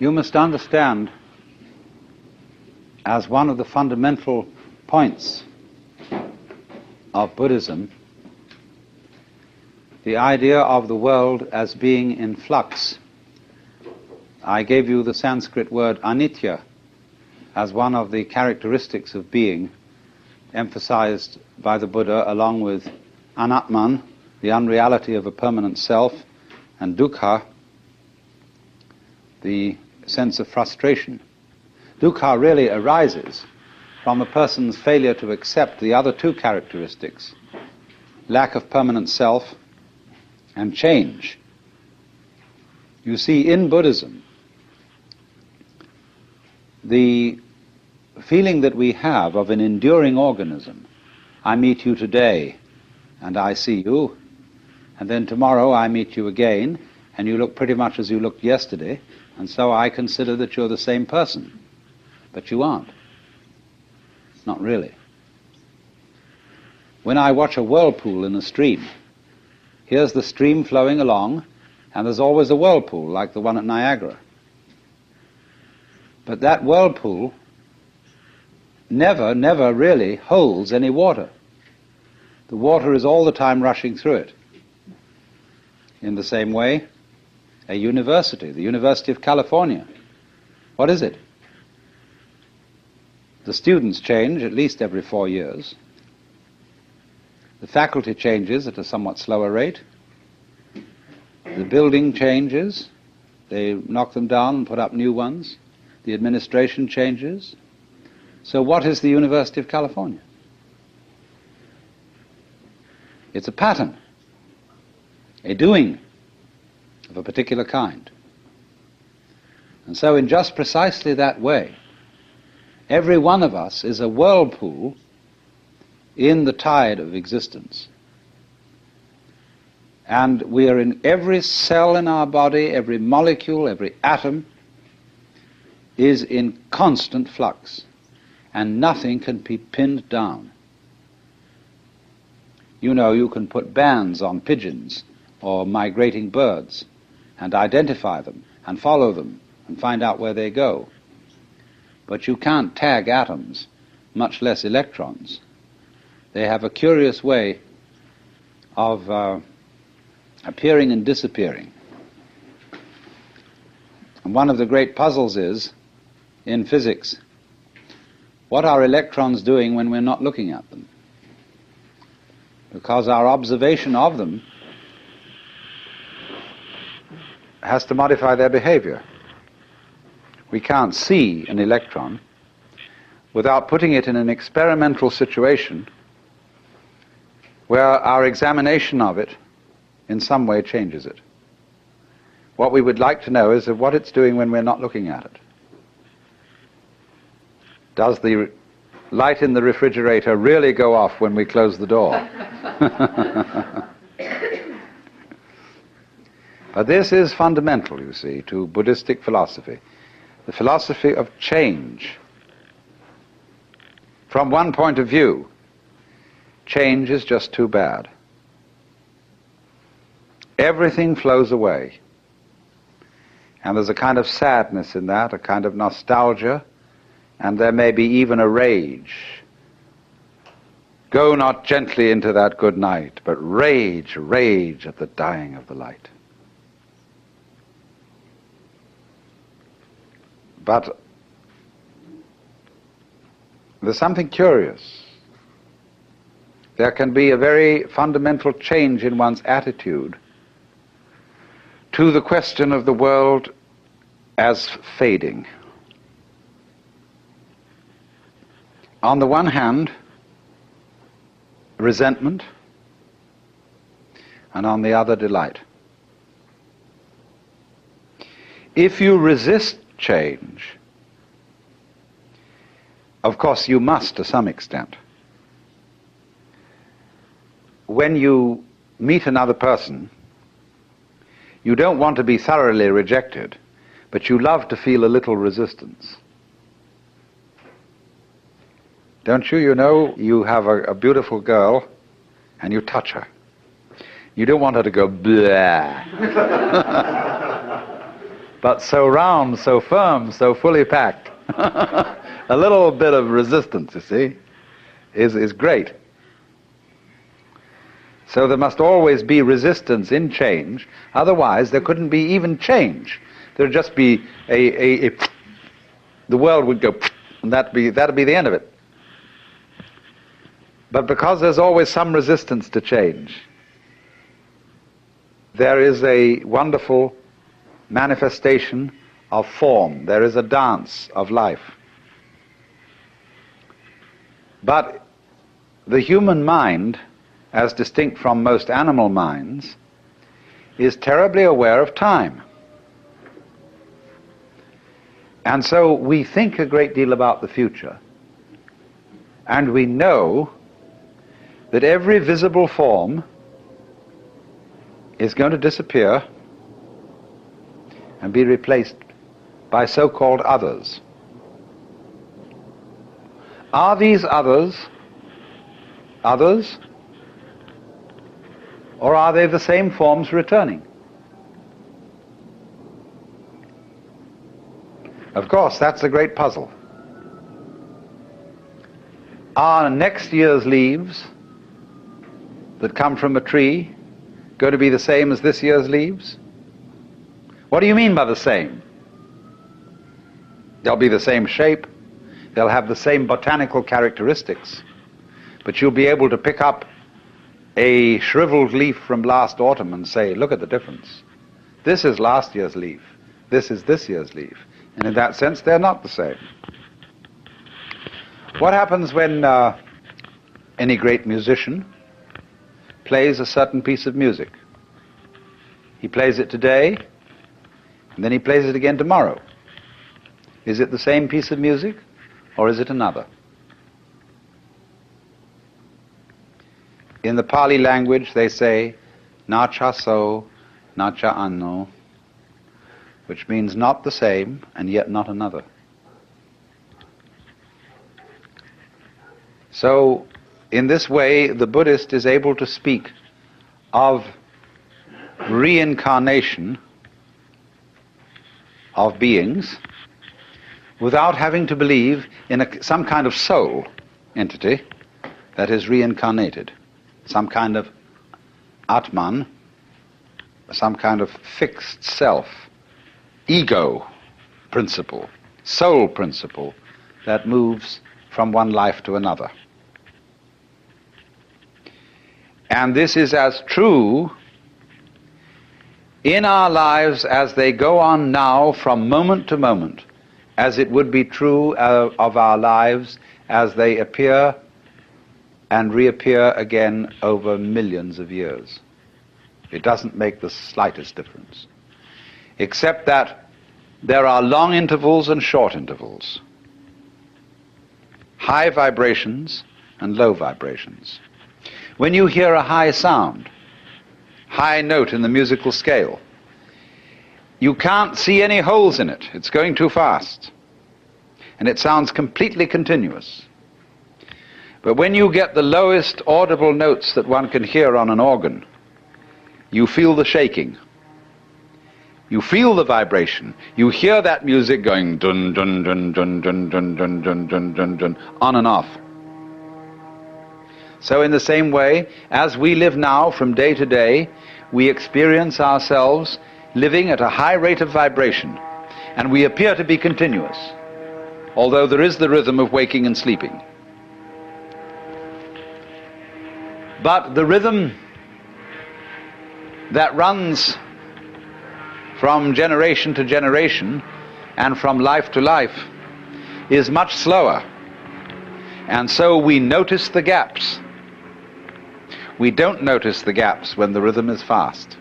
You must understand, as one of the fundamental points of Buddhism, the idea of the world as being in flux. I gave you the Sanskrit word anitya as one of the characteristics of being, emphasized by the Buddha along with anatman, the unreality of a permanent self, and dukkha, the sense of frustration. Dukkha really arises from a person's failure to accept the other two characteristics, lack of permanent self and change. You see, in Buddhism, the feeling that we have of an enduring organism, I meet you today and I see you, and then tomorrow I meet you again and you look pretty much as you looked yesterday, and so I consider that you're the same person. But you aren't. Not really. When I watch a whirlpool in a stream, here's the stream flowing along, and there's always a whirlpool like the one at Niagara. But that whirlpool never really holds any water. The water is all the time rushing through it. In the same way, a university, the University of California, what is it? The students change at least every 4 years. The faculty changes at a somewhat slower rate. The building changes. They knock them down and put up new ones. The administration changes. So what is the University of California? It's a pattern, a doing of a particular kind. And so in just precisely that way, every one of us is a whirlpool in the tide of existence. And we are in every cell in our body, every molecule, every atom is in constant flux, and nothing can be pinned down. You know, you can put bands on pigeons or migrating birds and identify them and follow them and find out where they go. But you can't tag atoms, much less electrons. They have a curious way of appearing and disappearing. And one of the great puzzles is, in physics, what are electrons doing when we're not looking at them? Because our observation of them has to modify their behavior. We can't see an electron without putting it in an experimental situation where our examination of it in some way changes it. What we would like to know is of what it's doing when we're not looking at it. Does the light in the refrigerator really go off when we close the door? But this is fundamental, you see, to Buddhistic philosophy, the philosophy of change. From one point of view, change is just too bad. Everything flows away. And there's a kind of sadness in that, a kind of nostalgia, and there may be even a rage. Go not gently into that good night, but rage, rage at the dying of the light. But there's something curious. There can be a very fundamental change in one's attitude to the question of the world as fading. On the one hand, resentment, and on the other, delight. If you resist change, of course you must to some extent. When you meet another person, you don't want to be thoroughly rejected, but you love to feel a little resistance. Don't you? You know, you have a beautiful girl and you touch her. You don't want her to go blah. but so round, so firm, so fully packed. A little bit of resistance, you see, is great. So there must always be resistance in change, otherwise there couldn't be even change. There'd just be the world would go, and that'd be the end of it. But because there's always some resistance to change, there is a wonderful manifestation of form. There is a dance of life. But the human mind, as distinct from most animal minds, is terribly aware of time. And so we think a great deal about the future, and we know that every visible form is going to disappear and be replaced by so-called others. Are these others, or are they the same forms returning? Of course, that's a great puzzle. Are next year's leaves that come from a tree going to be the same as this year's leaves? What do you mean by the same? They'll be the same shape, they'll have the same botanical characteristics, but you'll be able to pick up a shriveled leaf from last autumn and say, look at the difference. This is last year's leaf, this is this year's leaf. And in that sense, they're not the same. What happens when any great musician plays a certain piece of music? He plays it today, and then he plays it again tomorrow. Is it the same piece of music, or is it another? In the Pali language, they say, nacha so, nacha anno, which means not the same, and yet not another. So, in this way, the Buddhist is able to speak of reincarnation of beings without having to believe in some kind of soul entity that is reincarnated, some kind of Atman, some kind of fixed self, ego principle, soul principle that moves from one life to another. And this is as true in our lives as they go on now from moment to moment as it would be true of our lives as they appear and reappear again over millions of years. It doesn't make the slightest difference, except that there are long intervals and short intervals, high vibrations and low vibrations. When you hear a high sound, high note in the musical scale, you can't see any holes in it. It's going too fast. And it sounds completely continuous. But when you get the lowest audible notes that one can hear on an organ, you feel the shaking. You feel the vibration. You hear that music going dun dun dun dun dun dun dun dun dun dun dun on and off. So in the same way, as we live now from day to day, we experience ourselves living at a high rate of vibration, and we appear to be continuous, although there is the rhythm of waking and sleeping. But the rhythm that runs from generation to generation and from life to life is much slower, and so we notice the gaps. We don't notice the gaps when the rhythm is fast.